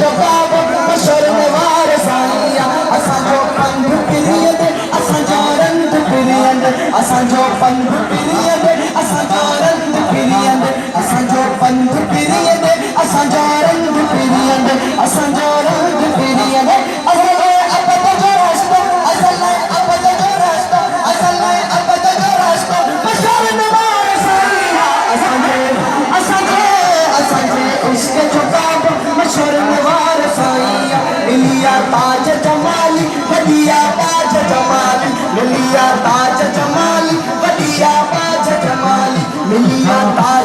जो काब मशहूर नवार साईया असां जो पंध पिरियद असां जो रंग पिरियद असां जो पंध पिरियद असां जो रंग पिरियद असां जो पंध पिरियद असां जो रंग पिरियद असां जो रंग पिरियद असल अबद जो रास्तो असल अबद जो रास्तो असल अबद जो रास्तो मशहूर नवार साईया असां जे इश्क जो काब मशहूर नवार साईया मिलिया ताज जमाली वडिया ताज जमाली मिलिया ताज जमाली वडिया ताज जमाली मिलिया ताज